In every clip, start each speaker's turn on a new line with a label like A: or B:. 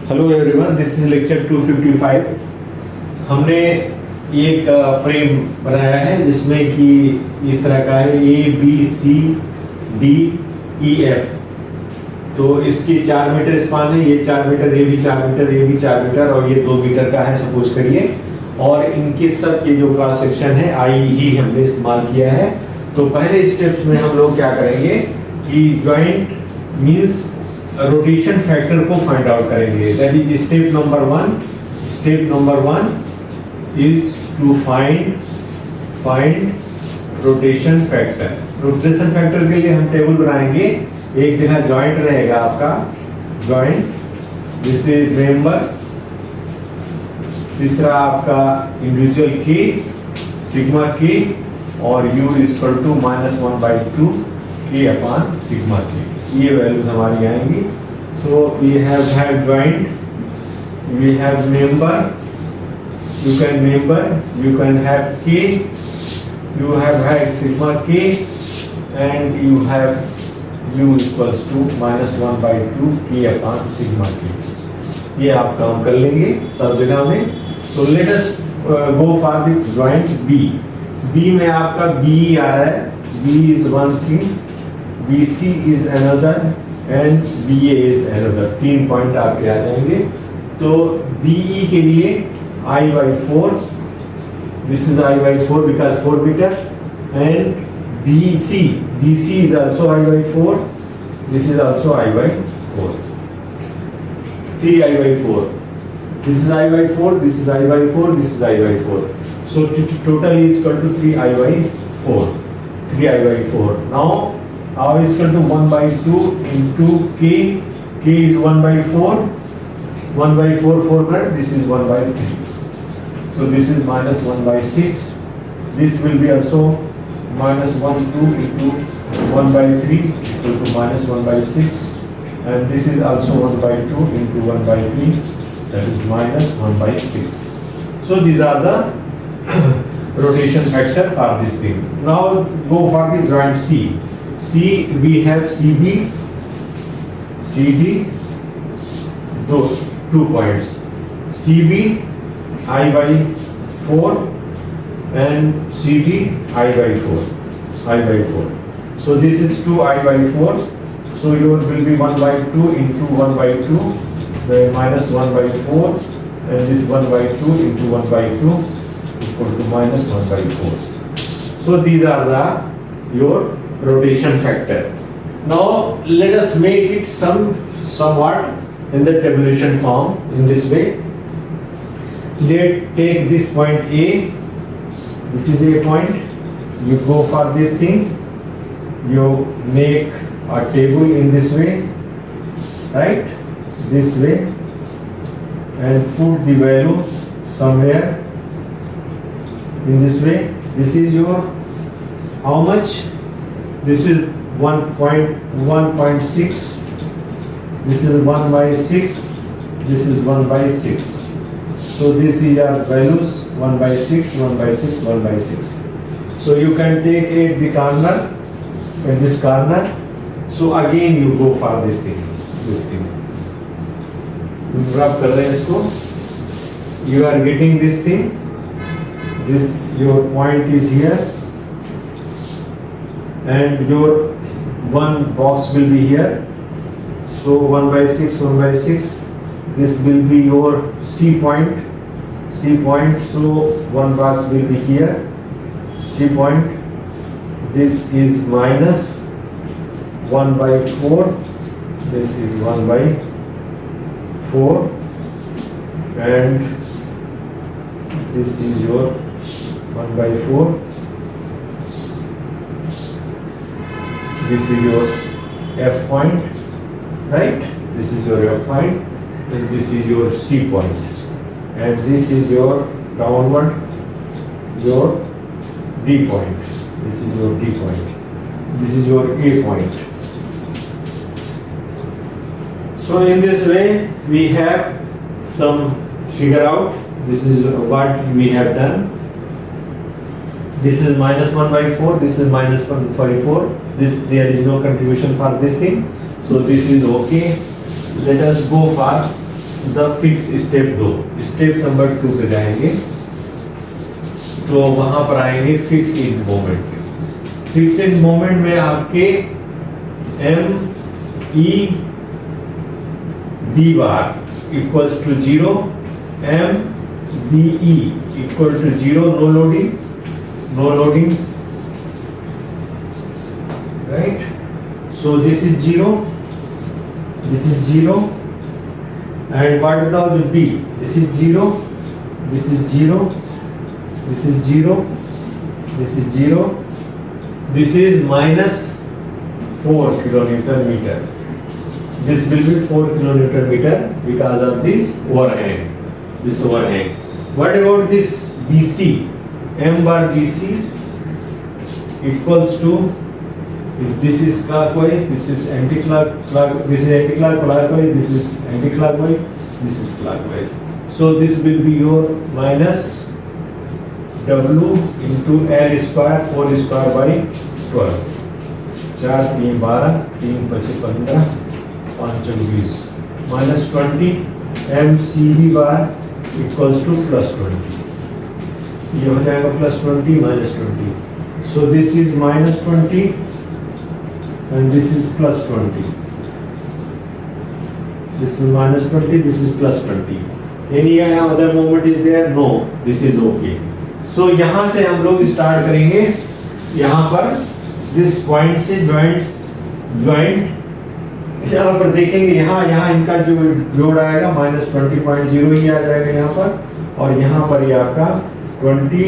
A: Hello everyone, this is lecture 255। हमने एक frame बनाया है जिसमें कि इस तरह का है A B C D E F. तो इसके 4 मीटर स्पान है, ये 4 मीटर, ये भी 4 मीटर, ये भी 4 मीटर और ये 2 मीटर का है सपोज करिए। और इनके सब के जो क्रॉस सेक्शन है आई ही हमने इस्तेमाल किया है। तो पहले स्टेप्स में हम लोग क्या करेंगे कि जॉइंट मीन्स रोटेशन फैक्टर को फाइंड आउट करेंगे। That is step number 1। Step number 1 is to find rotation factor. Rotation factor के लिए हम टेबल बनाएंगे। एक जगह जॉइंट रहेगा आपका, जॉइंट, जिससे मेंबर, तीसरा आपका इंडिविजुअल के, सिग्मा के, और u इक्वल टू -1/2 के अपॉन सिग्मा के। ये वैल्यूज हमारी आएंगी। So we have joint, we have member, you can have k, you have sigma k, and you have u equals to -1/2 k upon sigma k। ये आप काम कर लेंगे सब जगह में। तो let us go for the joint B. B में आपका बी आ रहा है, B is one thing, BC is another and BA is another। 3 point आपके आ जाएंगे। तो BE के लिए I/4, this is I/4 because 4 meter, and BC is also I/4, this is also I/4, 3 I/4, this is I/4, this is I/4, this is I/4, so total is equal to 3 I/4। now R is equal to 1/2 into K. K is 1/4. 1/4 400. This is 1/3. So this is -1/6. This will be also -1/2 into 1/3 equal to -1/6. And this is also 1/2 into 1/3. That is -1/6. So these are the rotation factor for this thing. Now go for the joint C. C, we have CB, CD, two points. CB I/4 and CD I/4. So this is 2 I/4. So yours will be 1/2 into 1/2, then -1/4, and this 1/2 into 1/2 equal to -1/4. So these are the your rotation factor. Now let us make it somewhat in the tabulation form in this way. Take this point A, this is a point, you go for this thing, you make a table in this way, right, this way, and put the values somewhere in this way. This is your how much? This is 1.6, this is 1/6, this is 1/6. So this is our values, 1/6, 1/6, 1/6. So you can take it the corner and this corner. So again you go for this thing. Rub कर रहे हैं इसको. You are getting this thing. This your point is here. And your one box will be here. So 1/6, 1/6. This will be your C point. So one box will be here. C point. This is -1/4. This is 1/4. And this is your 1/4. This is your F point, right? This is your F point, and this is your C point, and this is your downward, your D point. This is your D point. This is your A point. So in this way, we have some figure out. This is what we have done. This is -1/4. This is -1/4. There is no contribution for this thing, so this is okay. Let us go for the fixed step 2, step number 2 पे जाएंगे तो वहां पर आएंगे fixed end moment. Fixed end moment में आपके M E B bar equals to 0, M B E equal to 0, no loading, right? So this is 0, and what about the B? This is 0, this is 0, this is 0, this is 0, this is minus 4 kilonewton meter. This will be 4 kilonewton meter because of this overhang. What about this BC? M bar BC equals to, if this is clockwise, this is anti-clockwise, this is anti-clockwise, this is anti-clockwise, this is clockwise. So this will be your minus W into L square, 4 square by 12. 4 3 12, 3 5 15, 5 20, minus 20 MCB bar equals to plus 20. ये हो जाएगा plus 20 minus 20. So this is minus 20. And this is plus 20. This is minus 20, this is plus 20. Any other moment is there? No, this is okay. So यहाँ से हम लोग start करेंगे, यहाँ पर this point से joint यहाँ पर देखेंगे, यहाँ इनका जो लोड आएगा minus 20.0 ही आ जाएगा यहाँ पर, और यहाँ पर ये आपका 20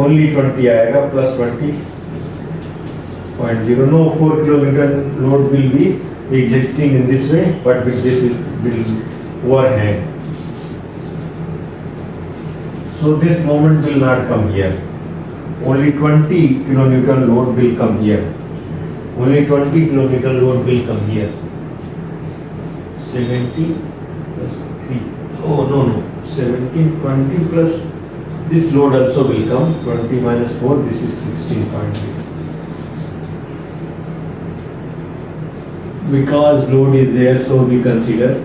A: only 20 आएगा plus 20.0. No 4 kilonewton load will be existing in this way, but with this it will overhang. So this moment will not come here. Only 20 kilonewton load will come here. Only 20 kilonewton load will come here. 70 plus 3. Oh no, 17, 20 plus this load also will come. 20 minus 4, this is 16.3. Because load is there, so we consider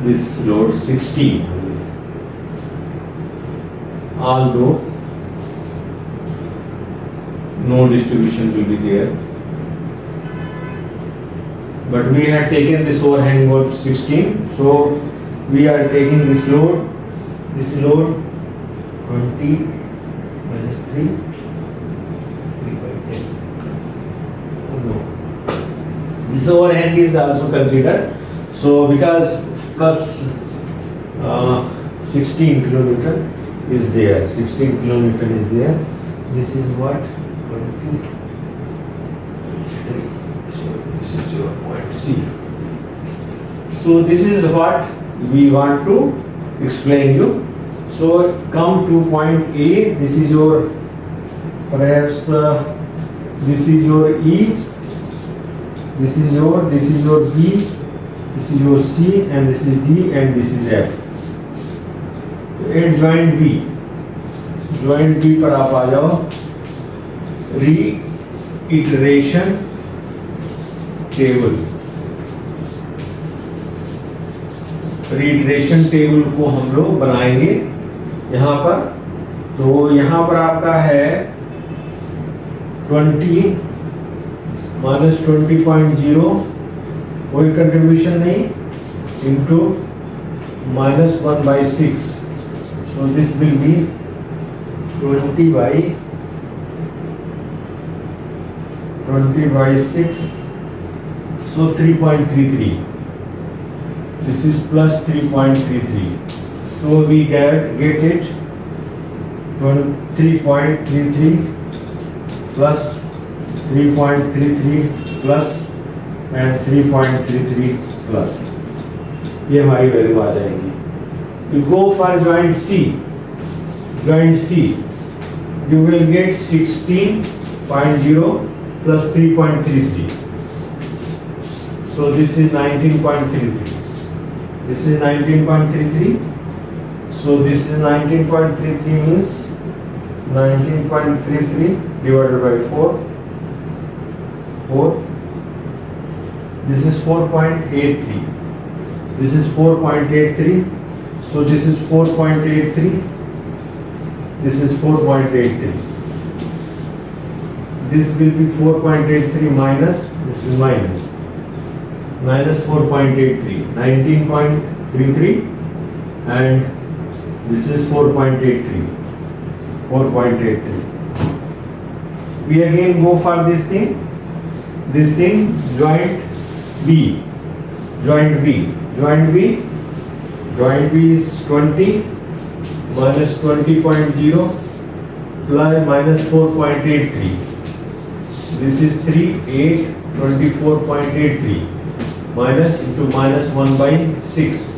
A: this load 16. Although no distribution will be there, but we have taken this overhang load 16, so we are taking this load 20 minus 3 by 10. No. This overhang is also considered. So because plus 16 kilonewton is there. 16 kilonewton is there. This is what? 23. So this is your point C. So this is what we want to explain you. So come to point A. This is your perhaps this is your E. This is your B, this is your C, and this is D, and this is F. At joint B पर आप आ जाओ, reiteration table को हम लोग बनाएंगे यहाँ पर। तो यहाँ पर आपका है 20 minus 20.0, कोई कंट्रीब्यूशन नहीं, into minus 1 by 6. So this will be 20 by 6. So 3.33. This is plus 3.33. So we get it 3.33 plus 3.33 plus and 3.33 plus. ये हमारी वैल्यू आ जाएगी. You go for joint C. You will get 16.0 plus 3.33. So this is 19.33. This is 19.33. So this is 19.33 means 19.33 divided by 4. This is 4.83. This is 4.83. So this is 4.83. This is 4.83. This will be 4.83 minus, this is minus 4.83, 19.33, and this is 4.83. We again go for this thing, joint B is 20 minus 20.0 plus minus 4.83. This is 3, 8, 24.83 minus into minus 1 by 6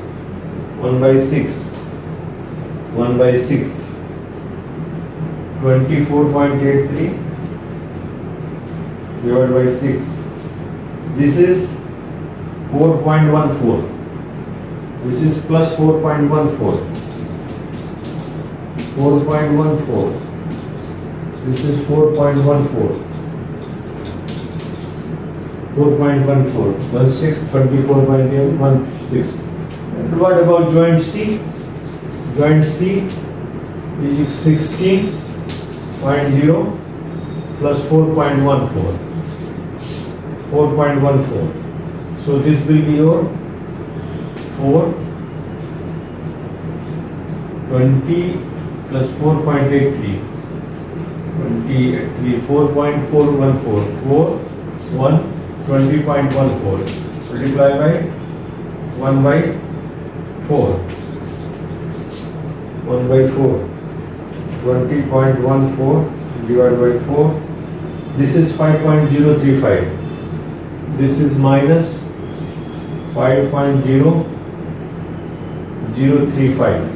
A: 24.83 divided by 6. This is 4.14. This is plus 4.14. This is 4.14. 16, 24.16. And what about joint C? Joint C is 16.0 plus 4.14. So this will be your 420 plus 4.83. 20.14 multiply by 1 by 4. 20.14 divided by 4. This is 5.035. This is minus 5.035.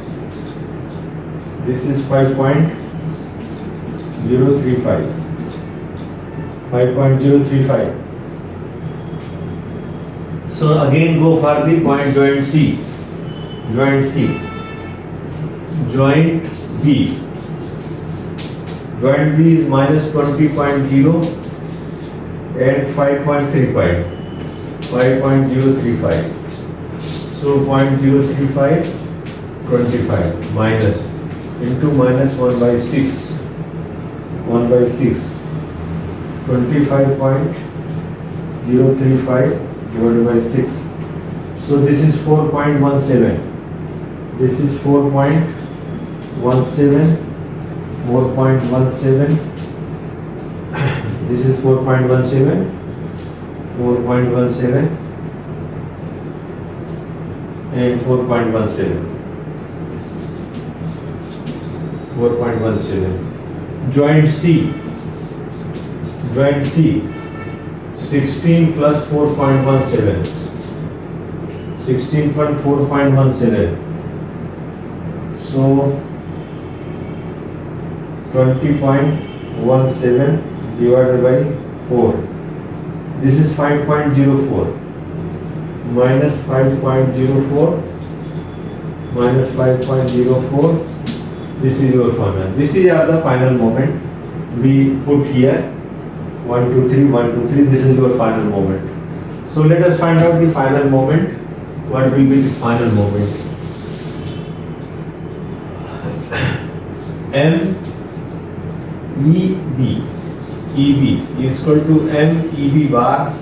A: This is 5.035. So again go for the point joint C. Joint B. Joint B is minus 20.0 and 5.035. So 0.035 25 minus into minus 1 by 6. 25.035 divided by 6. So this is 4.17. This is 4.17. This is 4.17 and 4.17. Joint C 16 plus 4.17. 16.4.17. So 20.17 divided by 4. This is 5.04 minus 5.04. This is your final. This is the final moment. We put here 1, 2, 3, 1, 2, 3. This is your final moment. So let us find out the final moment. What will be the final moment? EB is equal to EB bar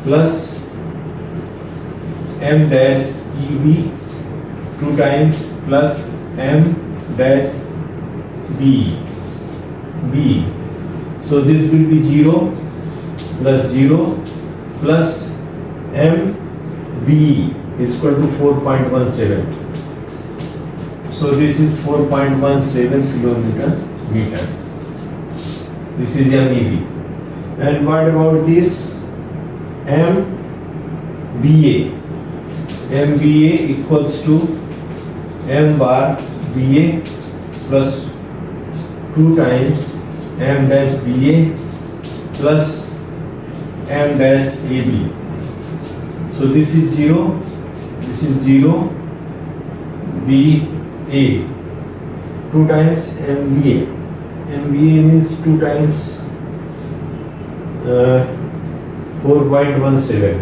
A: plus M dash EB 2 times plus M dash B. So this will be 0 plus MB is equal to 4.17. So this is 4.17 kilometer meter. This is MEB. And what about this MBA? MBA equals to M bar BA plus 2 times M dash BA plus M dash AB. So this is 0 BA 2 times MBA. MBA means 2 times 4.17.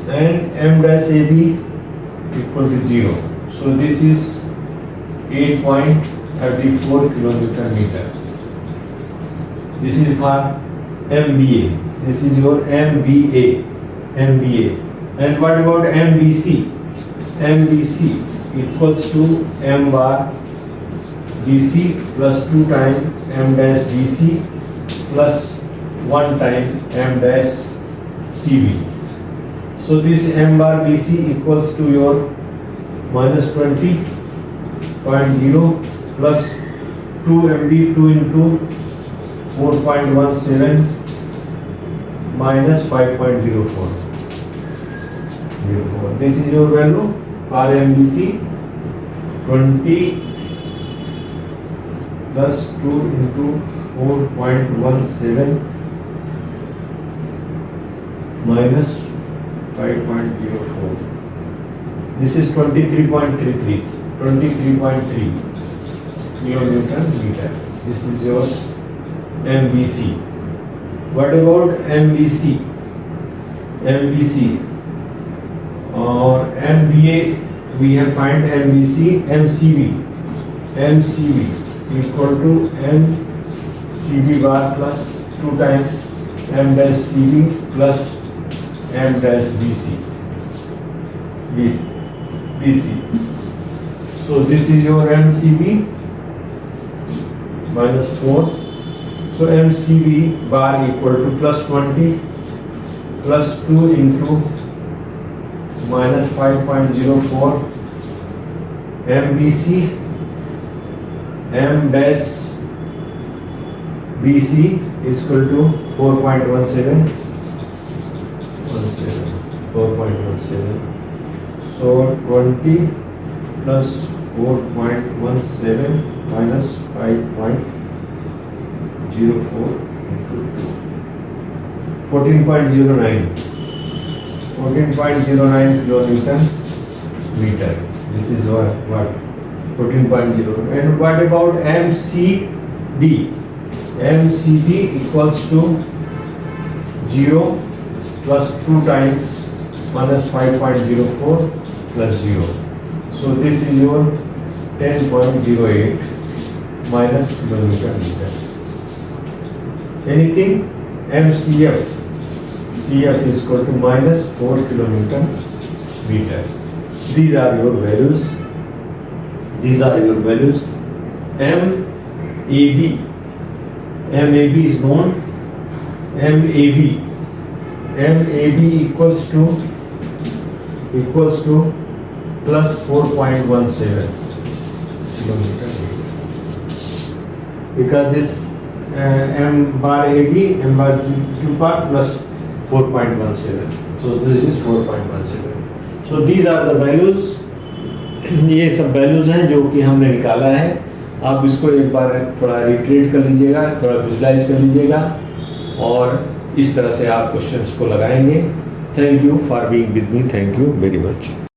A: and m dash AB equal to 0. So this is 8.34 kilonewton meter. This is for MBA. This is your MBA. And what about MBC? MBC equals to m bar BC plus 2 times m dash BC plus 1 time m dash CB. So this m bar BC equals to your minus 20.0 plus 2 MB 2 into 4.17 minus 5.04. This is your value RMBC 20 plus 2 into 4.17 minus 5.04. This is 23.33 kilonewton meter. This is your MBC. What about MBC? Or MBA, we have find MBC, MCB equal to MCB bar plus 2 times m dash CB plus m dash BC. So this is your MCB minus 4. So MCB bar equal to plus 20 plus 2 into minus 5.04 MBC m dash BC is equal to 4.17. So 20 plus 4.17 minus 5.04 into 2. 14.09 kilonewton meter. This is what 14.0. And what about MCD? MCD equals to 0 plus 2 times minus 5.04 plus 0. So this is your 10.08 minus kilonewton meter. Anything? MCF. CF is equal to minus 4 kilonewton meter. These are your values. MAB is known. MAB equals to plus 4.17 kilometer because this m bar AB, m bar Q bar plus 4.17. So this is 4.17. So these are the values. ये सब values हैं जो कि हमने निकाला है. आप इसको एक बार थोड़ा रिट्रीट कर लीजिएगा, थोड़ा विजुलाइज कर लीजिएगा और इस तरह से आप क्वेश्चंस को लगाएंगे. Thank you for being with me. Thank you very much.